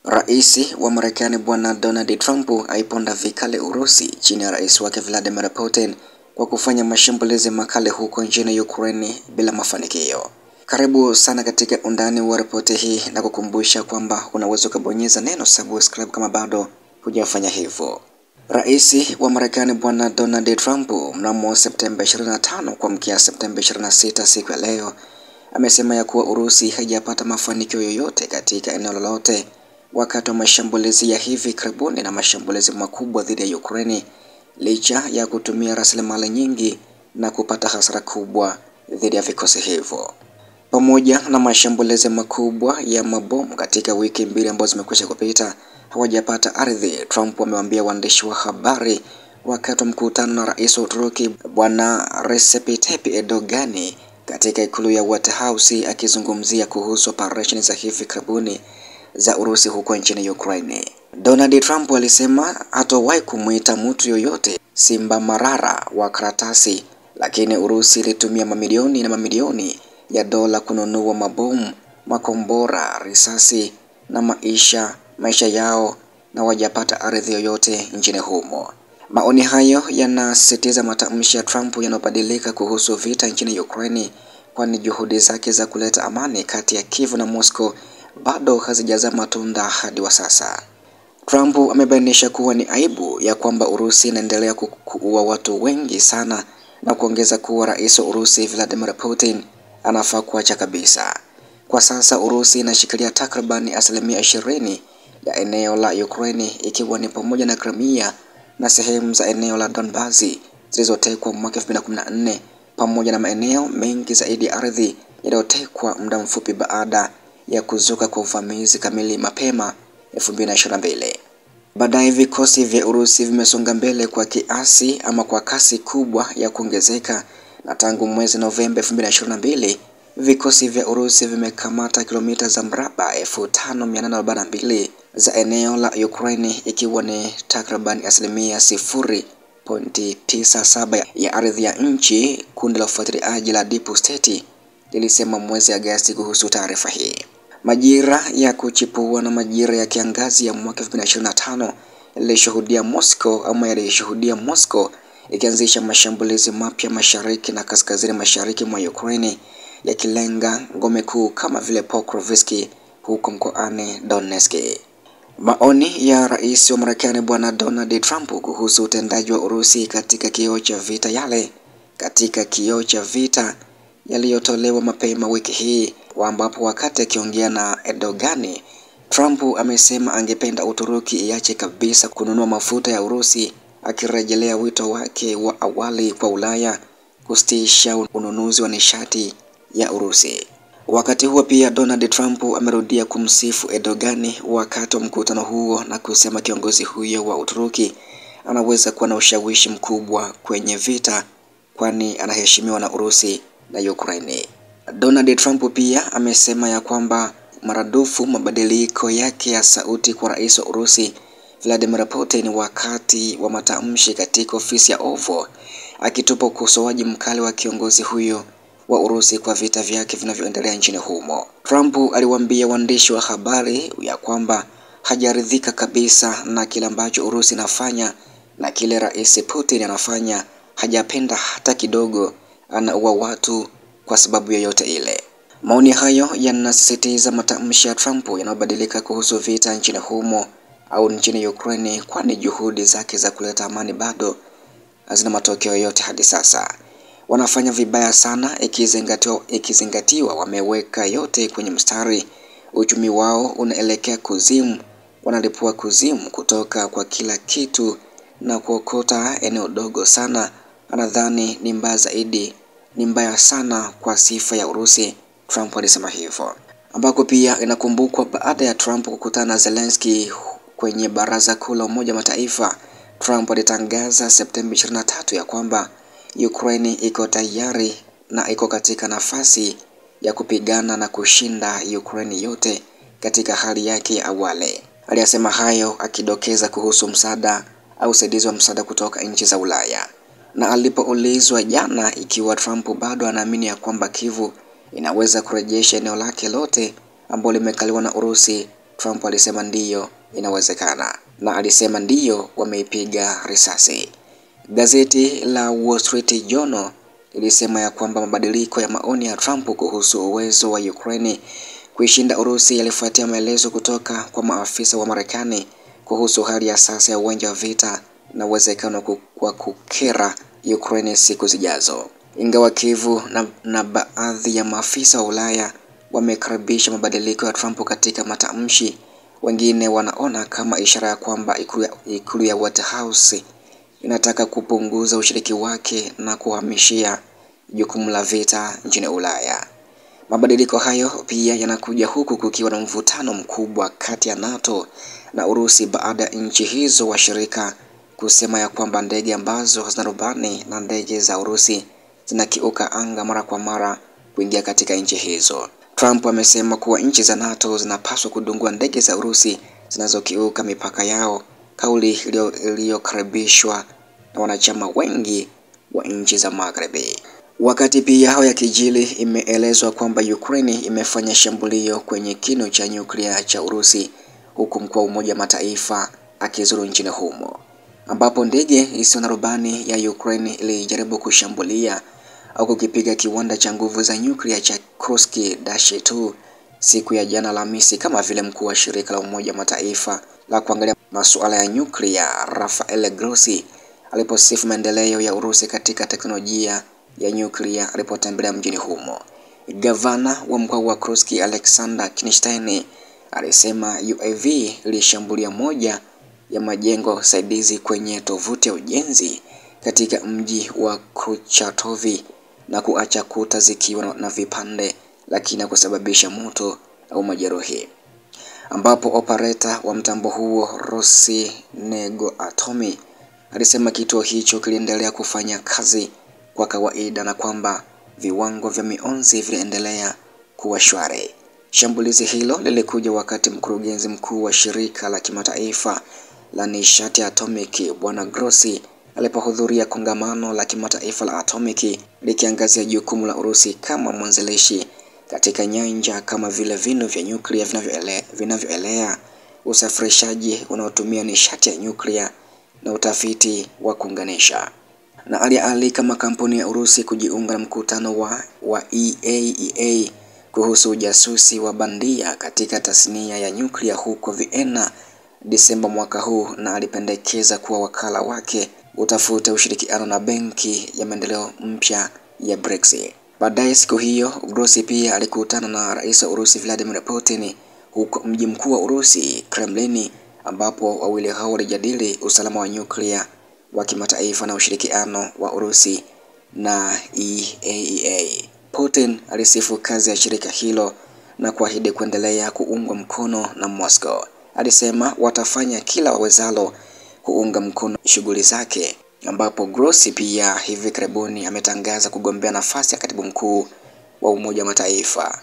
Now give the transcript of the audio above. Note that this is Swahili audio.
Rais wa Marekani Bwana Donald Trump aiponda vikali Urusi chini ya rais wake Vladimir Putin kwa kufanya mashambulizi makali huko nchini Ukraine bila mafanikio. Karibu sana katika undani wa ripoti hii na kukumbusha kwamba unaweza kubonyeza neno subscribe kama bado hujafanya hivyo. Rais wa Marekani Bwana Donald Trump mnamo Septemba 25 kuamkia Septemba 26 siku ya leo amesema ya kuwa Urusi haijapata mafanikio yoyote katika eneo lolote wakati wa mashambulizi ya hivi karibuni na mashambulizi makubwa dhidi ya Ukraine, licha ya kutumia rasilimali nyingi na kupata hasara kubwa dhidi ya vikosi hivyo. Pamoja na mashambulizi makubwa ya mabomu katika wiki mbili ambazo zimekwisha kupita, hawajapata ardhi. Trump amewaambia waandishi wa habari wakati wa mkutano na rais wa Uturuki Bwana Recep Tayyip Erdogan katika ikulu ya White House, akizungumzia kuhusu operesheni za hivi karibuni za Urusi huko nchini Ukraine. Donald Trump alisema hatawahi kumuita mtu yoyote simba marara wa karatasi, lakini Urusi ilitumia mamilioni na mamilioni ya dola kununua mabomu, makombora, risasi na maisha yao na wajapata ardhi yoyote nchini humo. Maoni hayo yanasisitiza matamshi ya Trump yanabadilika kuhusu vita nchini Ukraine, kwani juhudi zake za kuleta amani kati ya Kiev na Moscow bado hazijazaa matunda hadi wa sasa. Trump amebainisha kuwa ni aibu ya kwamba Urusi inaendelea kuua watu wengi sana na kuongeza kuwa rais wa Urusi Vladimir Putin anafaa kuacha kabisa. Kwa sasa Urusi inashikilia takriban 20% ya eneo la Ukraine, ikiwa ni pamoja na Crimea na sehemu za eneo la Donbas zilizotekwa mwaka 2014, pamoja na maeneo mengi zaidi ya ardhi yaliyotekwa muda mfupi baada ya kuzuka kwa uvamizi kamili mapema 2022. Baadaye vikosi vya Urusi vimesonga mbele kwa kasi kubwa ya kuongezeka, na tangu mwezi Novemba 2022 vikosi vya Urusi vimekamata kilomita za mraba 5842 za eneo la Ukraine, ikiwa ni takriban 0.97 ya ardhi ya nchi. Kundi la ufuatiliaji la Deep State lilisema mwezi Agosti kuhusu taarifa hii. Majira ya kuchipua na majira ya kiangazi ya mwaka 2025 yalishuhudia Moscow ikianzisha mashambulizi mapya mashariki na kaskazini mashariki mwa Ukraine, yakilenga ngome kuu kama vile Pokrovsk huko mkoani Donetsk. Maoni ya rais wa Marekani Bwana Donald Trump kuhusu utendaji wa Urusi katika kioo cha vita yaliyotolewa mapema wiki hii, ambapo wakati akiongea na Erdogan, Trump amesema angependa Uturuki iache kabisa kununua mafuta ya Urusi, akirejelea wito wake wa awali kwa Ulaya kusitisha ununuzi wa nishati ya Urusi. Wakati huo pia Donald Trump amerudia kumsifu Erdogan wakati wa mkutano huo na kusema kiongozi huyo wa Uturuki anaweza kuwa na ushawishi mkubwa kwenye vita, kwani anaheshimiwa na Urusi na Ukraine. Donald Trump pia amesema ya kwamba maradufu mabadiliko yake ya sauti kwa rais wa Urusi Vladimir Putin wakati wa matamshi katika ofisi ya Oval, akitupa ukosoaji mkali wa kiongozi huyo wa Urusi kwa vita vyake vinavyoendelea nchini humo. Trump aliwaambia waandishi wa habari ya kwamba hajaridhika kabisa na kile ambacho Urusi inafanya na kile rais Putin anafanya. Hajapenda hata kidogo, anaua watu kwa sababu yoyote ile. Maoni hayo yanasisitiza matamshi ya Trump yanayobadilika kuhusu vita nchini humo au nchini Ukraine, kwani juhudi zake za kuleta amani bado hazina matokeo yote hadi sasa. Wanafanya vibaya sana ikizingatiwa wameweka yote kwenye mstari. Uchumi wao unaelekea kuzimu, wanalipua kuzimu kutoka kwa kila kitu na kuokota eneo dogo sana. Anadhani ni mbaya sana kwa sifa ya Urusi, Trump alisema hivyo. Ambako pia inakumbukwa baada ya Trump kukutana na Zelensky kwenye Baraza Kuu la Umoja wa Mataifa, Trump alitangaza Septemba 23 ya kwamba Ukraine iko tayari na iko katika nafasi ya kupigana na kushinda Ukraine yote katika hali yake ya awali. Aliyasema hayo akidokeza kuhusu msaada au usaidizi wa msaada kutoka nchi za Ulaya. Na alipoulizwa jana ikiwa Trump bado anaamini ya kwamba Kiev inaweza kurejesha eneo lake lote ambalo limekaliwa na Urusi, Trump alisema ndiyo, inawezekana, na alisema ndiyo, wameipiga risasi. Gazeti la Wall Street Journal lilisema ya kwamba mabadiliko ya maoni ya Trump kuhusu uwezo wa Ukraine kuishinda Urusi yalifuatia maelezo kutoka kwa maafisa wa Marekani kuhusu hali ya sasa ya uwanja wa vita na uwezekano wa kukera Ukraine siku zijazo. Ingawa Kyiv na baadhi ya maafisa wa Ulaya wamekaribisha mabadiliko ya Trump katika matamshi, wengine wanaona kama ishara ya kwamba ikulu ya White House inataka kupunguza ushiriki wake na kuhamishia jukumu la vita nchini Ulaya. Mabadiliko hayo pia yanakuja huku kukiwa na mvutano mkubwa kati ya NATO na Urusi baada ya nchi hizo washirika kusema ya kwamba ndege ambazo hazina rubani na ndege za Urusi zinakiuka anga mara kwa mara kuingia katika nchi hizo. Trump amesema kuwa nchi za NATO zinapaswa kudungua ndege za Urusi zinazokiuka mipaka yao, kauli iliyokaribishwa na wanachama wengi wa nchi za Magharibi. Wakati pia hao yakijili, imeelezwa kwamba Ukraine imefanya shambulio kwenye kinu cha nyuklia cha Urusi, huku mkuu wa Umoja wa Mataifa akizuru nchini humo, ambapo ndege isiyo na rubani ya Ukraine ilijaribu kushambulia au kukipiga kiwanda cha nguvu za nyuklia cha Kursk-2 siku ya jana Alhamisi, kama vile mkuu wa shirika la Umoja wa Mataifa la kuangalia masuala ya nyuklia Rafael Grossi aliposifu maendeleo ya Urusi katika teknolojia ya nyuklia alipotembelea mjini humo. Gavana wa mkoa wa Kursk Alexander Kinstein alisema UAV ilishambulia moja ya majengo saidizi kwenye tovuti ya ujenzi katika mji wa Kurchatov na kuacha kuta zikiwa na vipande, lakini kusababisha moto au majeruhi, ambapo operator wa mtambo huo Rosneft alisema kituo hicho kiliendelea kufanya kazi kwa kawaida na kwamba viwango vya mionzi viliendelea kuwa shwari. Shambulizi hilo lilikuja wakati mkurugenzi mkuu wa shirika la kimataifa la nishati ya atomiki Bwana Grossi alipohudhuria kongamano la kimataifa la atomiki likiangazia jukumu la Urusi kama mwanzilishi katika nyanja kama vile vinu vya nyuklia vinavyoelea, usafirishaji unaotumia nishati ya nyuklia na utafiti wa kuunganisha. Na alialika makampuni ya Urusi kujiunga na mkutano wa IAEA kuhusu ujasusi wa bandia katika tasnia ya nyuklia huko Vienna Desemba mwaka huu, na alipendekeza kuwa wakala wake utafute ushirikiano na benki ya maendeleo mpya ya BRICS. Baadaye siku hiyo, Grossi pia alikutana na rais wa Urusi Vladimir Putin huko mji mkuu wa Urusi Kremlin, ambapo wawili hao walijadili usalama wa nyuklia wa kimataifa na ushirikiano wa Urusi na IAEA. Putin alisifu kazi ya shirika hilo na kuahidi kuendelea kuungwa mkono na Moscow. Alisema watafanya kila wawezalo kuunga mkono shughuli zake, ambapo Grossi pia hivi karibuni ametangaza kugombea nafasi ya katibu mkuu wa Umoja wa Mataifa.